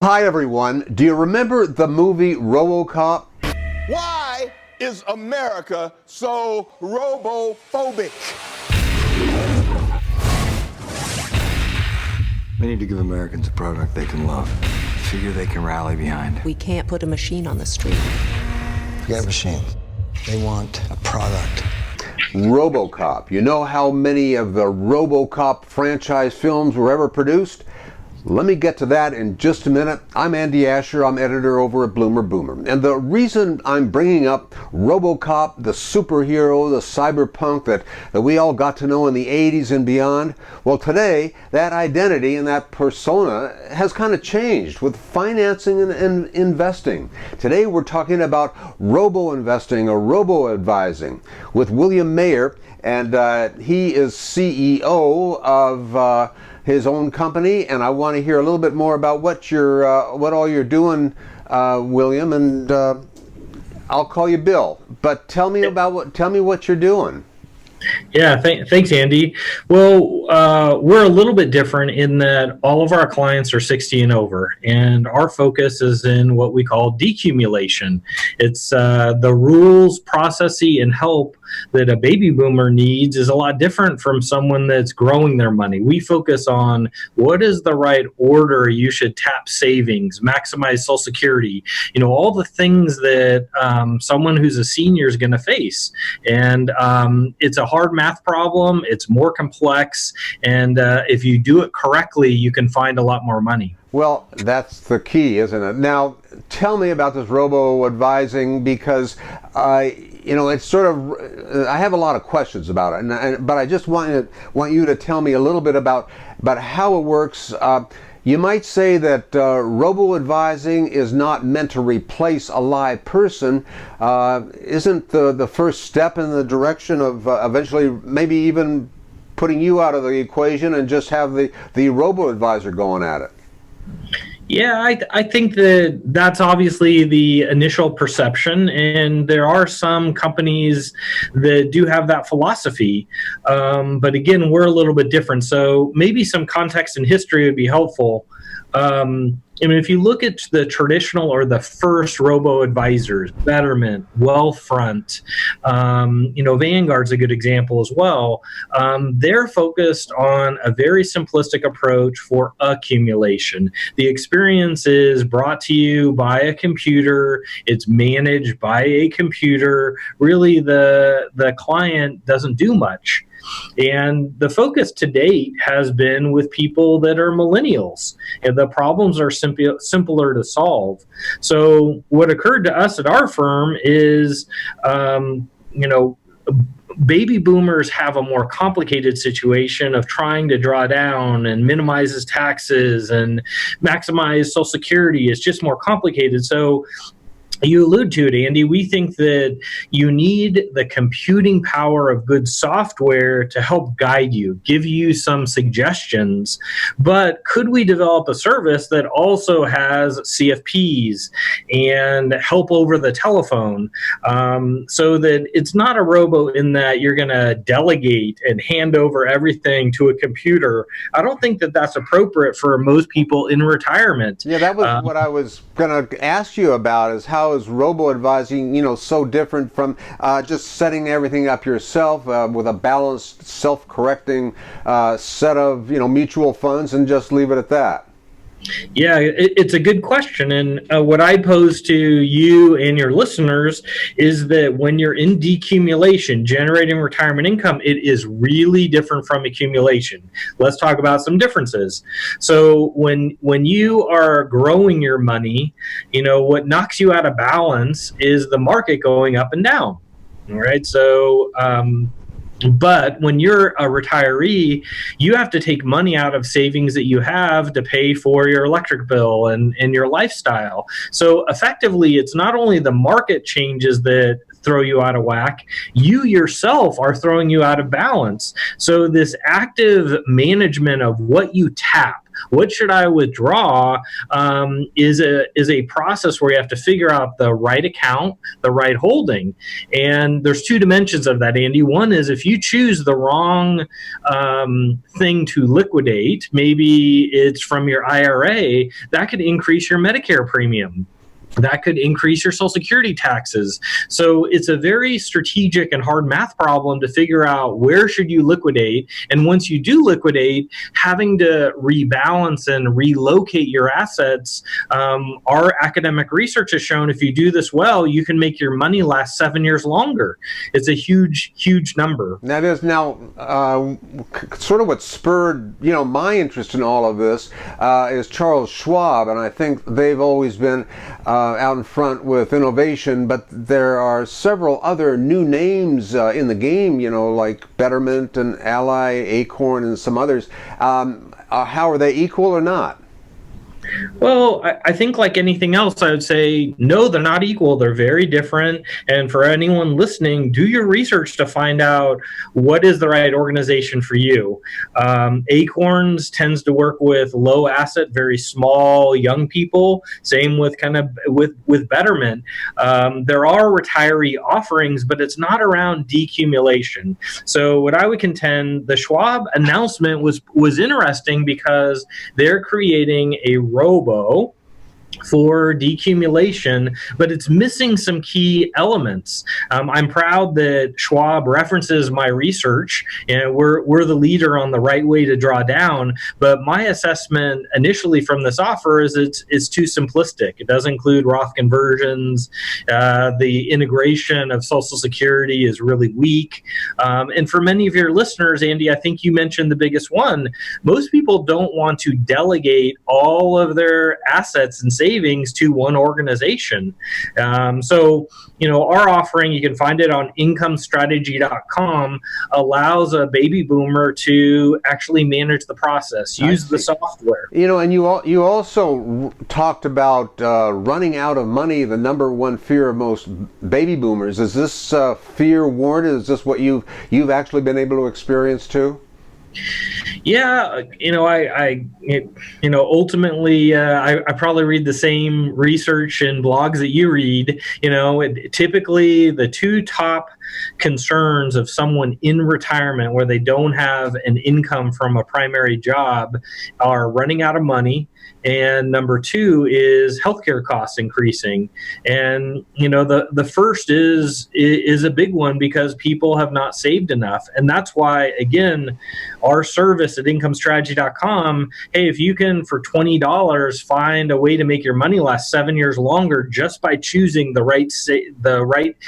Hi everyone, do you remember the movie RoboCop? Why is America so robo-phobic? We need to give Americans a product they can love. Figure they can rally behind. We can't put a machine on the street. Forget machines. They want a product. RoboCop. You know how many of the RoboCop franchise films were ever produced? Let me get to that in just a minute. I'm Andy Asher. I'm editor over at BloomerBoomer. And the reason I'm bringing up RoboCop, the superhero, the cyberpunk that we all got to know in the 80s and beyond, well, today, that identity and that persona has kind of changed with financing and investing. Today, we're talking about robo-investing or robo-advising with William Meyer, and he is CEO of his own company, and I want to hear a little bit more about what all you're doing, William, and I'll call you Bill. But tell me what you're doing. Yeah, thanks, Andy. Well, we're a little bit different in that all of our clients are 60 and over, and our focus is in what we call decumulation. It's the rules, processes, and help that a baby boomer needs is a lot different from someone that's growing their money. We focus on what is the right order you should tap savings, maximize Social Security, all the things that someone who's a senior is going to face. And it's a hard math problem. It's more complex. And if you do it correctly, you can find a lot more money. Well, that's the key, isn't it? Now, tell me about this robo-advising, because it's sort of, I have a lot of questions about it, but I just want you to tell me a little bit about how it works. You might say that robo-advising is not meant to replace a live person. Isn't the first step in the direction of eventually maybe even putting you out of the equation and just have the robo-advisor going at it? Yeah, I think that's obviously the initial perception, and there are some companies that do have that philosophy. But again, we're a little bit different. So maybe some context and history would be helpful. If you look at the traditional or the first robo-advisors, Betterment, Wealthfront, Vanguard's a good example as well. They're focused on a very simplistic approach for accumulation. The experience is brought to you by a computer. It's managed by a computer. Really, the client doesn't do much. And the focus to date has been with people that are millennials, and the problems are simpler to solve. So what occurred to us at our firm is, baby boomers have a more complicated situation of trying to draw down and minimize his taxes and maximize Social Security. It's just more complicated. So you allude to it, Andy. We think that you need the computing power of good software to help guide you, give you some suggestions. But could we develop a service that also has CFPs and help over the telephone, so that it's not a robo in that you're going to delegate and hand over everything to a computer? I don't think that that's appropriate for most people in retirement. Yeah, that was what I was going to ask you about, is how is robo-advising, so different from just setting everything up yourself with a balanced, self-correcting set of, mutual funds, and just leave it at that? Yeah, it's a good question. And what I pose to you and your listeners is that when you're in decumulation, generating retirement income, it is really different from accumulation. Let's talk about some differences. So when you are growing your money, what knocks you out of balance is the market going up and down. All right. So, but when you're a retiree, you have to take money out of savings that you have to pay for your electric bill and your lifestyle. So effectively, it's not only the market changes that throw you out of whack, you yourself are throwing you out of balance. So this active management of what you tap, what should I withdraw, is a process where you have to figure out the right account, the right holding. And there's two dimensions of that, Andy. One is if you choose the wrong thing to liquidate, maybe it's from your IRA, that could increase your Medicare premium. That could increase your Social Security taxes. So it's a very strategic and hard math problem to figure out where should you liquidate. And once you do liquidate, having to rebalance and relocate your assets. Our academic research has shown if you do this well, you can make your money last 7 years longer. It's a huge, huge number. That is now sort of what spurred my interest in all of this is Charles Schwab, and I think they've always been out in front with innovation, but there are several other new names in the game, like Betterment and Ally, Acorn, and some others. How are they equal or not? Well, I think like anything else, I would say, no, they're not equal. They're very different. And for anyone listening, do your research to find out what is the right organization for you. Acorns tends to work with low asset, very small, young people. Same with with Betterment. There are retiree offerings, but it's not around decumulation. So what I would contend, the Schwab announcement was interesting because they're creating a robo for decumulation, but it's missing some key elements. I'm proud that Schwab references my research, and we're the leader on the right way to draw down. But my assessment initially from this offer is it's too simplistic. It doesn't include Roth conversions. The integration of Social Security is really weak. And for many of your listeners, Andy, I think you mentioned the biggest one. Most people don't want to delegate all of their assets and savings to one organization. So, our offering, you can find it on incomestrategy.com, allows a baby boomer to actually manage the process, use the software. And you also talked about running out of money, the number one fear of most baby boomers. Is this fear warranted? Is this what you've actually been able to experience too? Yeah, ultimately, I probably read the same research and blogs that you read. Typically the two top concerns of someone in retirement where they don't have an income from a primary job are running out of money, and number two is healthcare costs increasing. And the first is a big one because people have not saved enough, and that's why, again, our service at incomestrategy.com, hey, if you can for $20 find a way to make your money last 7 years longer just by choosing the right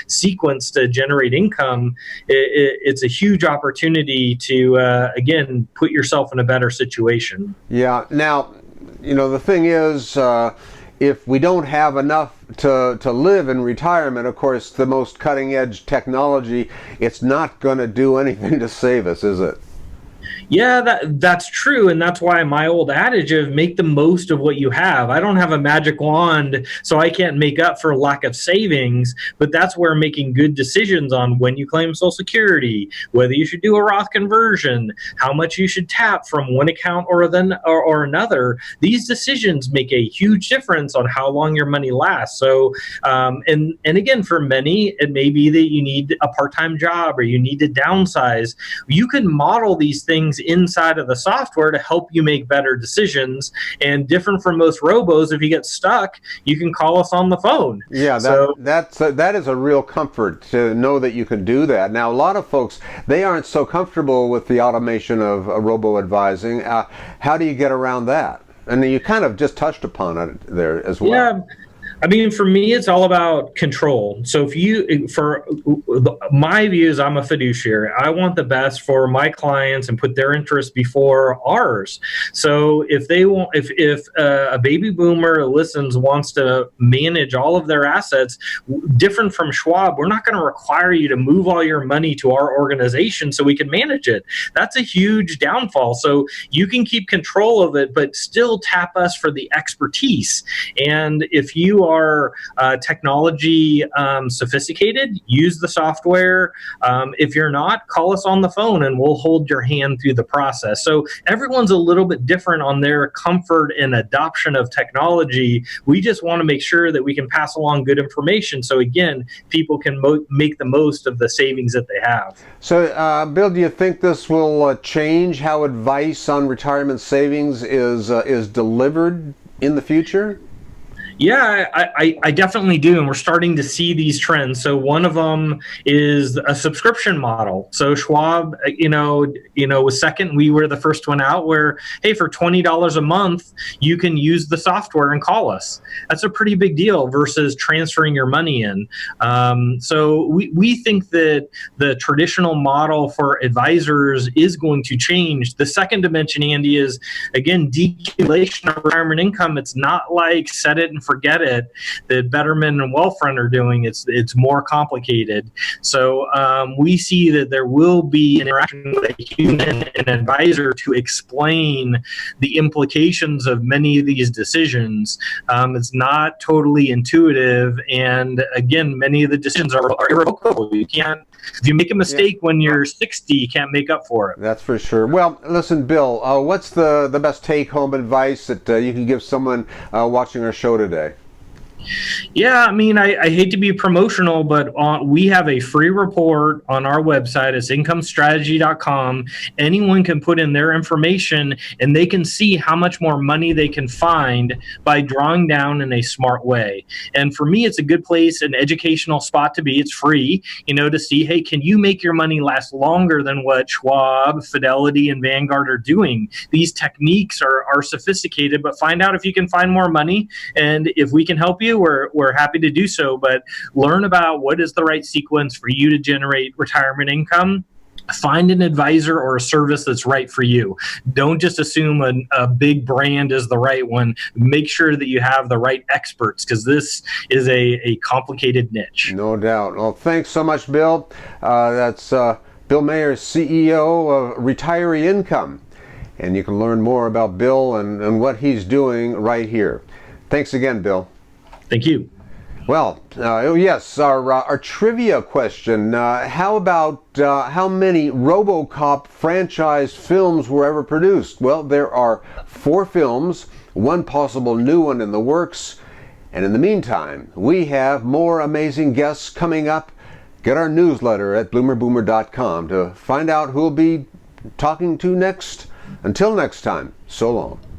sequence to generate income, it's a huge opportunity to again put yourself in a better situation. Yeah. Now, the thing is, if we don't have enough to live in retirement, of course, the most cutting edge technology, it's not going to do anything to save us, is it? Yeah, that's true, and that's why my old adage of make the most of what you have. I don't have a magic wand, so I can't make up for lack of savings, but that's where making good decisions on when you claim Social Security, whether you should do a Roth conversion, how much you should tap from one account or another, these decisions make a huge difference on how long your money lasts. So, and again, for many, it may be that you need a part-time job or you need to downsize. You can model these things inside of the software to help you make better decisions. And different from most robos, if you get stuck, you can call us on the phone. Yeah, that is a real comfort to know that you can do that. Now, a lot of folks, they aren't so comfortable with the automation of robo-advising. How do you get around that? And you kind of just touched upon it there as well. Yeah. I mean, for me, it's all about control. So my view is I'm a fiduciary. I want the best for my clients and put their interests before ours. So if a baby boomer wants to manage all of their assets, different from Schwab, we're not going to require you to move all your money to our organization so we can manage it. That's a huge downfall. So you can keep control of it, but still tap us for the expertise. And if you are technology sophisticated, use the software. If you're not, call us on the phone and we'll hold your hand through the process. So everyone's a little bit different on their comfort and adoption of technology. We just want to make sure that we can pass along good information. So again, people can make the most of the savings that they have. So, Bill, do you think this will change how advice on retirement savings is delivered in the future? Yeah, I definitely do. And we're starting to see these trends. So one of them is a subscription model. So Schwab, was second. We were the first one out where, hey, for $20 a month, you can use the software and call us. That's a pretty big deal versus transferring your money in. So we think that the traditional model for advisors is going to change. The second dimension, Andy, is, again, decumulation of retirement income. It's not like set it and forget it that Betterment and Wealthfront are doing. It's more complicated. So we see that there will be an interaction with a human and an advisor to explain the implications of many of these decisions. It's not totally intuitive, and again, many of the decisions are irrevocable. You can't. If you make a mistake when you're 60, you can't make up for it. That's for sure. Well, listen, Bill, what's the best take-home advice that you can give someone watching our show today? Yeah, I mean, I hate to be promotional, but we have a free report on our website. It's incomestrategy.com. Anyone can put in their information and they can see how much more money they can find by drawing down in a smart way. And for me, it's a good place, an educational spot to be. It's free, to see, hey, can you make your money last longer than what Schwab, Fidelity, and Vanguard are doing? These techniques are sophisticated, but find out if you can find more money. And if we can help you, we're happy to do so, but learn about what is the right sequence for you to generate retirement income. Find an advisor or a service that's right for you. Don't just assume a big brand is the right one. Make sure that you have the right experts, because this is a complicated niche. No doubt. Well, thanks so much, Bill. That's Bill Meyer, CEO of Retiree Income. And you can learn more about Bill and what he's doing right here. Thanks again, Bill. Thank you. Well, yes, our trivia question. How about how many RoboCop franchise films were ever produced? Well, there are 4 films, one possible new one in the works. And in the meantime, we have more amazing guests coming up. Get our newsletter at BloomerBoomer.com to find out who we'll be talking to next. Until next time, so long.